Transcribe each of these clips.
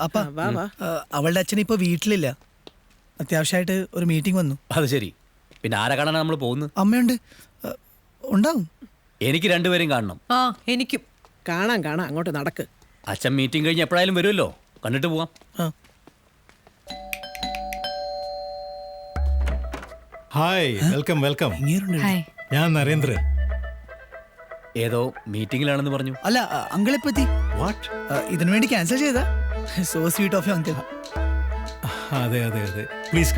അപ്പ അവളുടെ അച്ഛൻ ഇപ്പൊ വീട്ടിലില്ല. അത്യാവശ്യമായിട്ട് ഒരു മീറ്റിംഗ് വന്നു. അത് ശരി. പിന്നെ ആരെ കാണാനാണ് നമ്മൾ പോകുന്നത്? അമ്മയുണ്ട്, ഉണ്ടാവും. എനിക്ക് രണ്ടുപേരും കാണണം. ആ എനിക്കും കാണാം. അങ്ങോട്ട് നടക്ക്. അച്ഛൻ മീറ്റിംഗ് കഴിഞ്ഞ് എപ്പോഴായാലും വരുമല്ലോ, കണ്ടിട്ട് പോവാം. Hi, welcome welcome. ഞാൻ നരേന്ദ്രൻ. ഏതോ മീറ്റിംഗിലാണെന്ന് പറഞ്ഞു. അല്ല, അങ്കിളെ പറ്റി വാട്ട്? ഇതിനു വേണ്ടി ക്യാൻസൽ ചെയ്താ? So sweet of you uncle. അതെ അതെ അതെ, പ്ലീസ്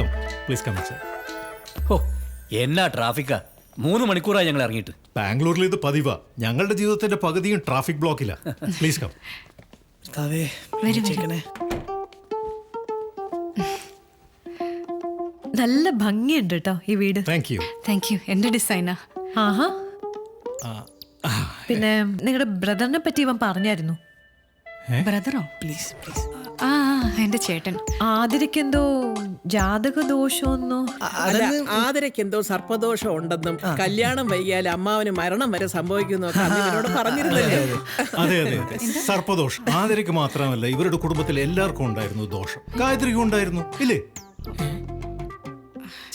കം അച്ഛാ. ഓ, എന്നാ ട്രാഫിക്കാ! 3 മണിക്കൂറായി ഞങ്ങൾ ഇറങ്ങിയിട്ട്. ബാംഗ്ലൂരിൽ ഇത് പതിവാ. ഞങ്ങളുടെ ജീവിതത്തിന്റെ പകുതിയും ട്രാഫിക് ബ്ലോക്കില്ല. Please come. നല്ല ഭംഗിയുണ്ട് കേട്ടോ ഈ വീട്. Thank you. എന്റെ ഡിസൈനാ. ആഹാ. പിന്നെ നിങ്ങളുടെ ബ്രദറിനെ പറ്റി ഇവൻ പറഞ്ഞായിരുന്നു. ബ്രദറോ? പ്ലീസ്. ആ, എന്റെ ചേട്ടൻ. ആതിരക്കെന്തോ ജാതക ദോഷമൊന്നോ? ആതിരക്ക് എന്തോ സർപ്പദോഷം ഉണ്ടെന്നും കല്യാണം വൈകിയാൽ അമ്മാവന് മരണം വരെ സംഭവിക്കുന്നു പറഞ്ഞിരുന്നല്ലേ? അതെ അതെ അതെ, സർപ്പദോഷം ആതിരയ്ക്ക് മാത്രമല്ല, ഇവരുടെ കുടുംബത്തിൽ എല്ലാവർക്കും ഉണ്ടായിരുന്നു ദോഷം. ഗായത്രിക്കും ഉണ്ടായിരുന്നു, ഇല്ലേ?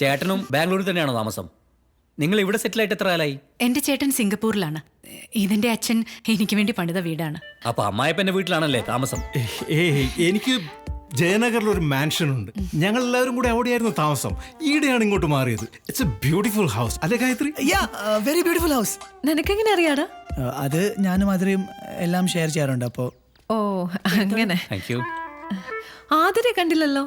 ചേട്ടനും ബാംഗ്ലൂരിൽ തന്നെയാണോ താമസം? നിങ്ങൾ ഇവിടെ സെറ്റിൽ ആയിട്ട് എത്ര കാലായി? എന്റെ ചേട്ടൻ സിംഗപ്പൂരിലാണ്. ഇതിന്റെ അച്ഛൻ എനിക്ക് വേണ്ടി പണിത വീടാണ്. അപ്പൊ അമ്മായിപ്പന്റെ വീട്ടിലാണല്ലേ താമസം? എനിക്ക് ജയനഗറിൽ ഒരു മാൻഷൻ ഉണ്ട്. ഞങ്ങൾ എല്ലാവരും കൂടെ അവിടെയായിരുന്നു താമസം. ഈടെയാണ് ഇങ്ങോട്ട് മാറിയത്. ഇറ്റ്സ് എ ബ്യൂട്ടിഫുൾ ഹൗസ്, അല്ലേ ഗായത്രി? Very beautiful house. നിനക്കെങ്ങനെ അറിയാടാ? അത് ഞാനും അതിലും എല്ലാം ഷെയർ ചെയ്യാറുണ്ട്. അപ്പോ ഓ അങ്ങനെ. Thank you. ആതിരെ കണ്ടില്ലല്ലോ.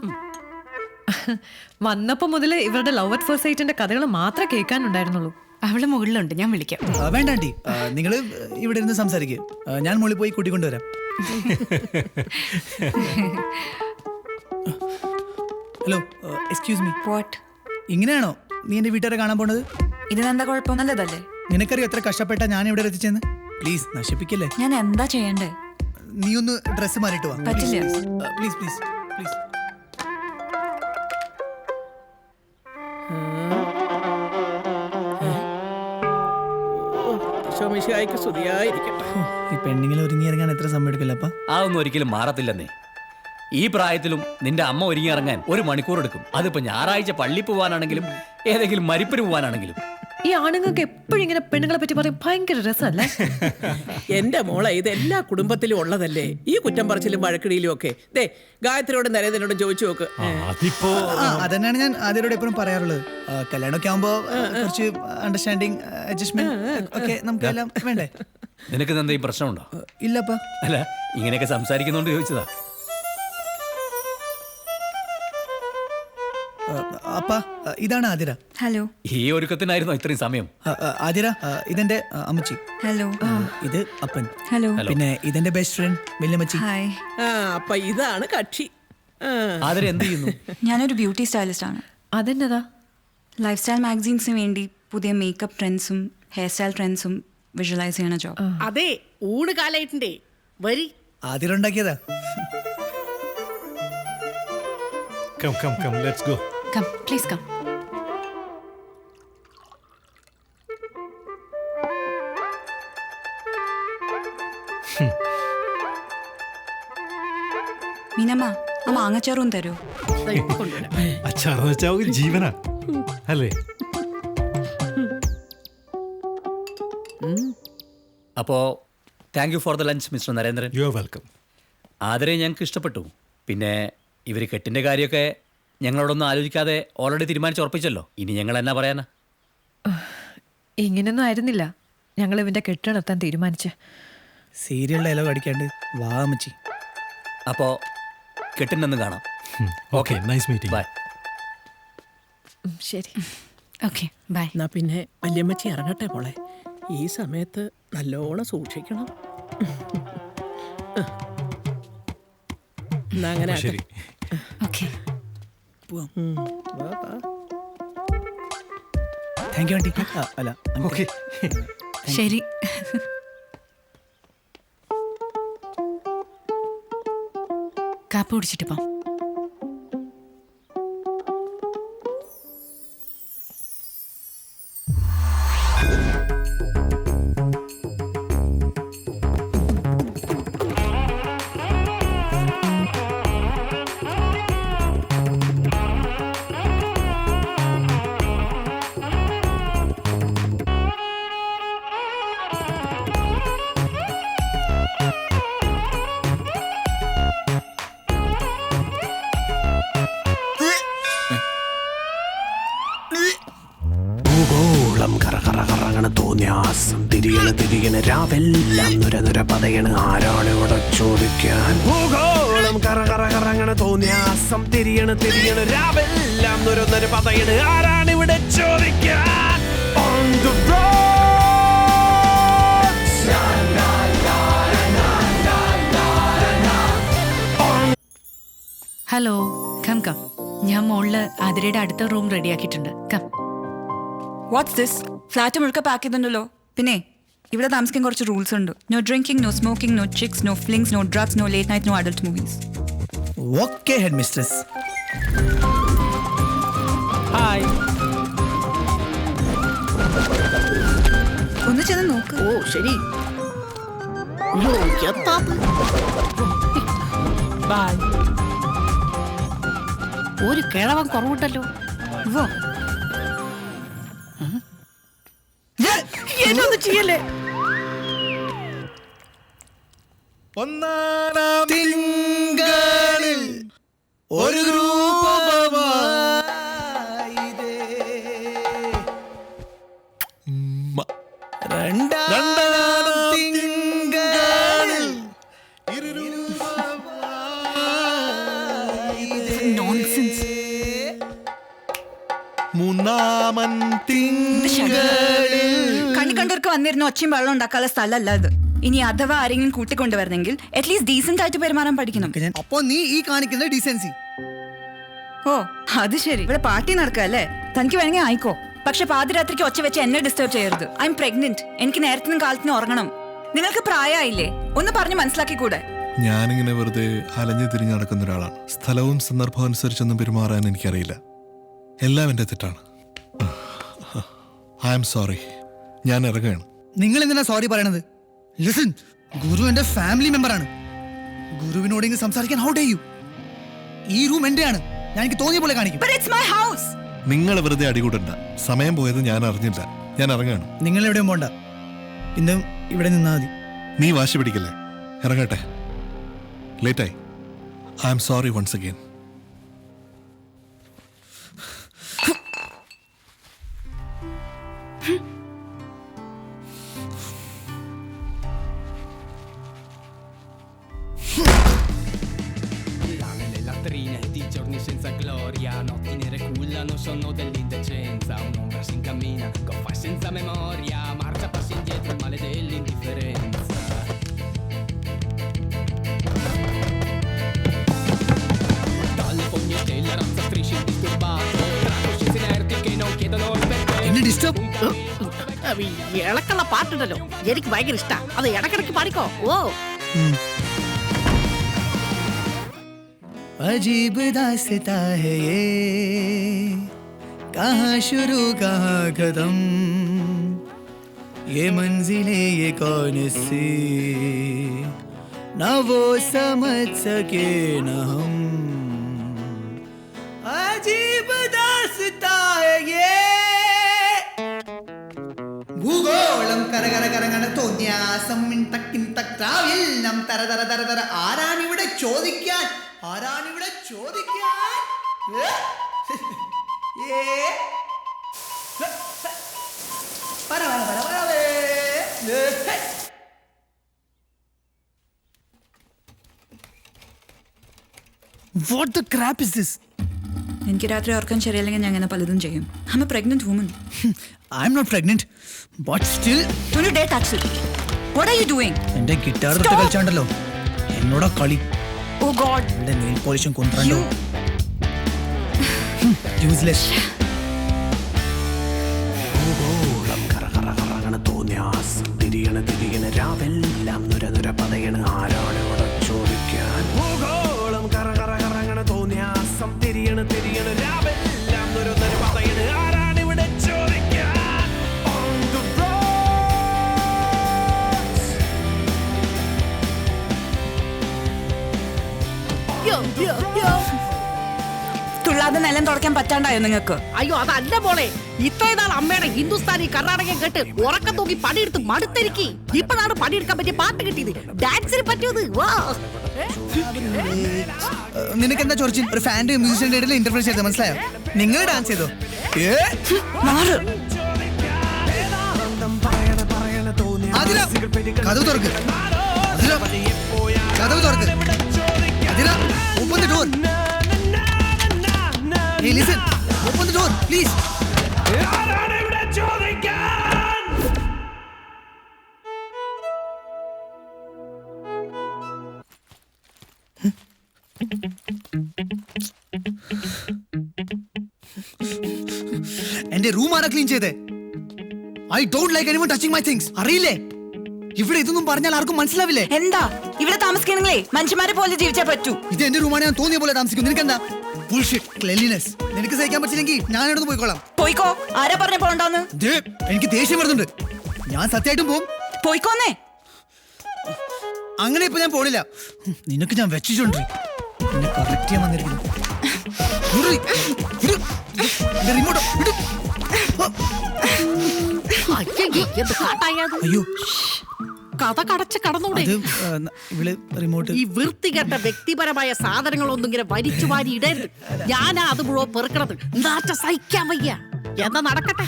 വന്നപ്പോ മുതല് ഇവരുടെ ലവ് അറ്റ് ഫസ്റ്റ് സൈറ്റിന്റെ കഥകൾ മാത്രമേ കേൾക്കാനുണ്ടായിരുന്നുള്ളൂ. അവള് മുകളിലുണ്ട്, ഞാൻ വിളിക്കാം. വേണ്ട ആന്റി, നിങ്ങള് ഇവിടെ ഇരുന്ന് സംസാരിക്കുക. ഞാൻ മുകളിൽ പോയി കൂട്ടിക്കൊണ്ടുവരാം. Hello, excuse me. വാട്ട്? ഇങ്ങനെയാണോ നീ എന്റെ വീട്ടുകാരെ കാണാൻ പോണത്? ഇതിനെന്താ കുഴപ്പം? നല്ലതല്ലേ? നിനക്കറിയോ എത്ര കഷ്ടപ്പെട്ടാ ഞാൻ ഇവിടെ എത്തിച്ചെന്ന്? പ്ലീസ് നശിപ്പിക്കല്ലേ. ഞാൻ എന്താ ചെയ്യണ്ടേ? നീ ഒന്ന് ഡ്രസ്സ് മാറിയിട്ട് വാ. പറ്റില്ല. Please please please. ഈ പെണ്ണിങ്ങനെ ഒരുങ്ങിയിറങ്ങാൻ എത്ര സമയം എടുക്കില്ലപ്പാ? അതൊന്നും ഒരിക്കലും മാറത്തില്ലെന്നേ. ഈ പ്രായത്തിലും നിന്റെ അമ്മ ഒരുങ്ങി ഇറങ്ങാൻ 1 മണിക്കൂർ എടുക്കും. അതിപ്പോ ഞായറാഴ്ച പള്ളി പോവാനാണെങ്കിലും ഏതെങ്കിലും മരിപ്പിന് പോവാനാണെങ്കിലും. ഈ ആണുങ്ങൾക്ക് എപ്പോഴും ഇങ്ങനെ പെണ്ണുങ്ങളെ പറ്റി പറയും, ഭയങ്കര രസമല്ലേ? എന്റെ മോളെ, ഇത് എല്ലാ കുടുംബത്തിലും ഉള്ളതല്ലേ ഈ കുറ്റം പറച്ചിലും വഴക്കിടിയിലും ഒക്കെ. ദേ, ഗായത്രിയോടും നരേന്ദ്രനോടും ചോദിച്ചു നോക്ക്. അതന്നെയാണ് ഞാൻ ആദ്യരോട് എപ്പോഴും പറയാറുള്ളത്. കല്യാണമൊക്കെ ആകുമ്പോ കുറച്ച് അണ്ടർസ്റ്റാൻഡിങ്, അഡ്ജസ്റ്റ്മെന്റ് ഒക്കെ നമുക്ക് എല്ലാം വേണ്ടേ? നിനക്ക് എന്തെങ്കിലും പ്രശ്നമുണ്ടോ? ഇല്ലപ്പാ. അല്ല, ഇങ്ങനെയൊക്കെ സംസാരിക്കുന്നോണ്ട് ചോദിച്ചതാ. അപ്പാ, ഇതാണ് ആതിര. ഹലോ. ഈ ഒരുക്കത്തിനായിരുന്നോ ഇത്രയും സമയം? ആതിര, ഇതെന്റെ അമ്മച്ചി. ഹലോ. ഇത് അപ്പൻ. ഹലോ. പിന്നെ ഇതെന്റെ ബെസ്റ്റ് ഫ്രണ്ട് വല്യമ്മച്ചി. ഹായ്. അപ്പൊ ഇതാണ് കക്ഷി. ആതിര എന്ത് ചെയ്യുന്നു? ഞാനൊരു ബ്യൂട്ടി സ്റ്റൈലിസ്റ്റ് ആണ്. അതെന്നതാ? ലൈഫ് സ്റ്റൈൽ മാഗസീൻസിന് വേണ്ടി പുതിയ മേക്കപ്പ് ട്രെൻഡ്സും ഹെയർ സ്റ്റൈൽ ട്രെൻഡ്സും വിഷ്വലൈസ് ചെയ്യണ ജോബ്. അതെ, ഊണ് കാലായിട്ടുണ്ട്. വരി. ആതിര ഉണ്ടാക്കിയതാ. Come, let's go. Come, please come. Meenamma, ആ മാങ്ങച്ചാറും തരൂ. അച്ചാറെന്ന് വെച്ചാ ഒരു ജീവനാ, അല്ലേ? അപ്പോ thank you for the lunch mister Narendran. You are welcome. ആതിരെ ഞങ്ങൾക്ക് ഇഷ്ടപ്പെട്ടു. പിന്നെ ഇവർ കെട്ടിൻ്റെ കാര്യമൊക്കെ ഞങ്ങളോടൊന്നും ആലോചിക്കാതെ ഓൾറെഡി തീരുമാനിച്ച് ഉറപ്പിച്ചല്ലോ. ഇനി ഞങ്ങൾ എന്നാ പറയാനാ? ഇങ്ങനെയൊന്നും ആയിരുന്നില്ല ഞങ്ങൾ ഇവന്റെ കെട്ട് നടത്താൻ തീരുമാനിച്ച്. സീരിയൽ ഡയലോഗ് അടിക്കാണ്ട് വാ അമ്മച്ചി. അപ്പോൾ കെട്ടിനൊന്നും കാണാം. Okay, nice meeting. ബൈ. ശരി. Okay, bye. എന്നാ പിന്നെ വല്യമ്മച്ചി ഇറങ്ങട്ടെ മോളെ. ഈ സമയത്ത് നല്ലോണം സൂക്ഷിക്കണം. എന്നാ അങ്ങനെ ശരി. ഓക്കെ. Thank you aunty. അല്ല, ഓക്കെ, ശരി. കാപ്പി കുടിച്ചിട്ട് പോം. തിരിയണ രാവെല്ലാം നുര പതയണ് ആരാണ് ഇവിടെ ചോദിക്കാൻ ഭൂഗോളം കറ കറങ്ങണ തോന്നിയാസം തിരിയണ രാവെല്ലാം നുര പതയണ് ആരാണ് ഇവിടെ ചോദിക്കാൻ On the roads. Hello come come ഞാൻ മോളില് ആതിരയുടെ അടുത്ത റൂം റെഡിയാക്കിയിട്ടുണ്ട് കം. What's this? ഫ്ലാറ്റ് മുഴുക്ക പാക്ക് ചെയ്തിട്ടുണ്ടല്ലോ. പിന്നെ ഇവിടെ താമസിക്കാൻ കുറച്ച് റൂൾസ് ഉണ്ട്. No drinking, no smoking, no chicks, no flings, no drugs, no late night, no adult movies. Okay headmistress. Hi. ഒന്ന് ചെന്ന് നോക്ക്. ഓ ശരി. ബൈ. ഒരു കിഴവൻ കുറവുണ്ടല്ലോ. വോ. എന്നൊന്നും ചെയ്യല്ലേ. ഒന്നാം തിങ്കളിൽ ഒരു രൂപമായിതേ. രണ്ടാം തിങ്കളിൽ ഇരു രൂപമായിതേ. Nonsense. മൂന്നാമൻ തിങ്കളിൽ കണ്ണി കണ്ടവർക്ക് വന്നിരുന്ന ഒച്ചയും വെള്ളം ഉണ്ടാക്കാനുള്ള സ്ഥലമല്ല ഇത്. ഇനി അഥവാ ആരെങ്കിലും കൂട്ടിക്കൊണ്ടുവരണമെങ്കിൽ അറ്റ്ലീസ്റ്റ് ഡീസെന്റ് ആയിട്ട് പെരുമാറാൻ പഠിക്കണം. അപ്പൊ നീ ഈ കാണിക്കുന്ന ഡീസൻസി. ഓ അത് ശരി, ഇവിടെ പാർട്ടി നടക്കല്ലേ? തനിക്ക് വേണമെങ്കിൽ ആയിക്കോ, പക്ഷെ പാതിരാത്രിക്ക് ഒച്ച വെച്ച് എന്നെ ഡിസ്റ്റർബ് ചെയ്യരുത്. I M pregnant. എനിക്ക് നേരത്തിനും കാലത്തിനും ഉറങ്ങണം. നിങ്ങൾക്ക് പ്രായമായില്ലേ? ഒന്ന് പറഞ്ഞ് മനസ്സിലാക്കിക്കൂടെ? ഞാനിങ്ങനെ വെറുതെ അലഞ്ഞു തിരിഞ്ഞ് നടക്കുന്ന ഒരാളാണ്. സ്ഥലവും സന്ദർഭവും അനുസരിച്ചൊന്നും പെരുമാറാൻ എനിക്കറിയില്ല. എല്ലാം എൻ്റെ തെറ്റാണ്. I am sorry. ഞാൻ ഇറങ്ങുകയാണ്. നിങ്ങൾ എന്തിനാ സോറി പറയണത്? ലിസൺ, ഗുരു എന്റെ ഫാമിലി മെമ്പറാണ്. ഗുരുവിനോട് ഇങ്ങനെ സംസാരിക്കാൻ ഹൗ ഡേ യു? ഈ റൂം എന്റെയാണ്. ഞാൻ എനിക്ക് തോന്നിയ പോലെ കാണിക്കും. But it's my house. നിങ്ങൾ വെറുതെ അടികൂടണ്ട. സമയം പോയത് ഞാൻ അറിഞ്ഞില്ല. ഞാൻ ഇറങ്ങുകയാണ്. നിങ്ങൾ എവിടെയും പോണ്ട. ഇന്നും ഇവിടെ നിന്നാ മതി. നീ വാശി പിടിക്കല്ലേ. ഇറങ്ങട്ടെ. ലേറ്റായി. I'm sorry once again. Di giorni senza gloria, notti nere cullano, sono dell'indecenza. Un'ombra si incammina, goffa senza memoria, marcia passi indietro, il male dell'indifferenza. Dalle fogne della razza strisce il disturbato, tra coscienze inerti che non chiedono il perché. എന്നെ disturb. ഇളക്കുള്ള പാട്ടുണ്ടല്ലോ, എനിക്ക് ഭയങ്കര ഇഷ്ടാ. അത് ഇടക്കിടക്ക് പാടിക്കോ. ഓ अजीब दास्तां है ये, कहाँ शुरू कहाँ खत्म, ये मंजिलें ये कौन सी, ना वो समझ सके न हम. अजीब दास्तां है ये. ഭൂഗോളം കരകരകരങ്ങണ തോന്നിയാസം മിൻതക്കിൻതക്രാവിൽ തര തര തര തര. ആരാണിവിടെ ചോദിക്കാൻ? ആരാണിവിടെ ചോദിക്കാൻ? പറ പറ പറ പറ. What the crap is this? എനിക്ക് രാത്രി ഓർക്കാൻ ശരിയല്ലെങ്കിൽ ഞാൻ അങ്ങനെ പലതും ചെയ്യും. I'm a pregnant woman. I'm not pregnant, but still. Don't you dare touch it. What are you doing? എന്റെ ഗിറ്റാർ തൊട്ട് കളിച്ചാണ്ടല്ലോ എന്നോടാ കളി. Oh God. എന്റെ നെയിൽ പോളിഷും കൊണ്ടുണ്ടോ? യൂസ്ലെസ്. ഭൂഗോളം കറ കറങ്ങണ തോന്നിയാസം തിരിയണ രാവെല്ലാം നുര പതയണ് ആരാണ് ഇവിടെ ചോദിക്കാൻ ഭൂഗോളം കറ കറങ്ങണ തോന്നിയാസം തിരിയണ രാവെല്ലാം നുര പതയണ് ആരാണ് ഇവിടെ ചോദിക്കാൻ On the roads. തുള്ളാതെ നിലം തുടക്കാൻ പറ്റാണ്ടായോ നിങ്ങൾക്ക്? അയ്യോ അതല്ല മോളെ, ഇത്രയും നാൾ അമ്മയുടെ ഹിന്ദുസ്ഥാനി കർണാടകം കേട്ട് ഉറക്കം തൂക്കി പണിയെടുത്ത് മടുത്തിരിക്കി. ഇപ്പോഴാണ് പണിയെടുക്കാൻ പറ്റിയ പാട്ട് കിട്ടിയത്, ഡാൻസിന് പറ്റിയത്. വാ നിനക്ക് എന്താ ചൊറിച്ചിൽ? ഒരു ഫാൻ്റെ മ്യൂസിഷ്യന്റെ ഇടയിൽ ഇന്റർഫിയർ ചെയ്തത് മനസ്സിലായോ? നിങ്ങൾ ഡാൻസ് ചെയ്തോ? മാറ്. അത് അതിര കഥവ് തുറക്ക്. അതിര കഥവ് തുറക്ക്. Athira open the door. Hey, listen. Open the door, please. എന്റെ റൂം ആരാ ക്ലീൻ ചെയ്തേ? I don't like anyone touching my things. അറിയില്ലേ? ഇവിടെ ഇതൊന്നും പറഞ്ഞാൽ ആർക്കും മനസ്സിലാവില്ലേ? എന്താ ഇവിടെ താമസിക്കണെങ്കിലേ മനുഷ്യന്മാരെ പോലെ ജീവിച്ചാ പറ്റൂ. ഇത് എന്റെ റൂമാണ്, ഞാൻ തോന്നിയ പോലെ താമസിക്കും. നിനക്കെന്താ? Bullshit cleanliness. നിനക്ക് സഹിക്കാൻ പറ്റില്ലെങ്കിൽ ഞാൻ ഇവിടുന്ന് പോയിക്കോളാം. പോയിക്കോ. ആരാ പറഞ്ഞ പോണ്ടെന്ന്? എനിക്ക് ദേഷ്യം വരുന്നുണ്ട്. ഞാൻ സത്യമായിട്ടും പോവും. പോയിക്കോന്നേ. അങ്ങനെ ഇപ്പൊ ഞാൻ പോണില്ല. നിനക്ക് ഞാൻ വെച്ചിട്ടുണ്ട്. നിന്നെ കറക്റ്റ് ചെയ്യാൻ വന്നിരിക്കുന്നു. അയ്യോ, കഥ കടച്ച് കടന്നൂടെ? അത് ഇവള് റിമോട്ട്. ഈ വൃത്തികെട്ട വ്യക്തിപരമായ സാധനങ്ങളൊന്നും ഇങ്ങനെ വലിച്ചു വാരി ഇടരുത്. ഞാനാ അത് മുഴുവൻ പെറുക്കണത്. എന്താച്ച സഹിക്കാൻ വയ്യ. എന്താ നടക്കട്ടെ.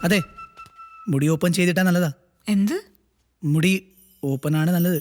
അതെ, മുടി ഓപ്പൺ ചെയ്തിട്ടാ നല്ലതാ. എന്ത് മുടി ഓപ്പൺ ആണ് നല്ലത്.